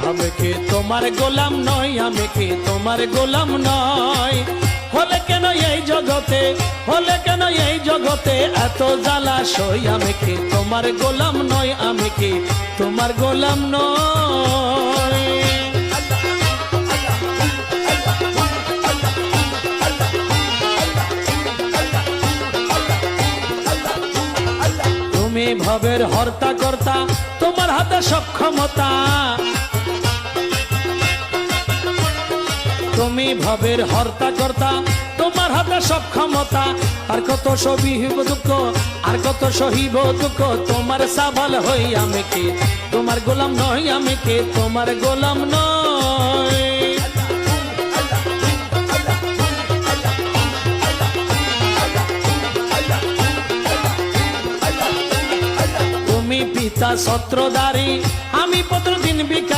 আমি কি তোমার গোলাম নই, আমি কি তোমার গোলাম নই। হলে কেন এই জগতে, হলে কেন এই জগতে এত জ্বালাশয়। আমি কি তোমার গোলাম নই, আমি কি তোমার গোলাম নই। তুমি ভবের হর্তা কর্তা, তোমার হাতে সক্ষমতা। তুমি ভবের হর্তা কর্তা, তোমার হাতে সক্ষমতা। আর কত সহিব দুঃখ, আর কত সহিব দুঃখ তোমার সাবাল হই। আমি কি তোমার গোলাম নই, আমি কি তোমার গোলাম নই। তুমি পিতা ছত্রধারী, আমি পত্র দিন ভিখারি।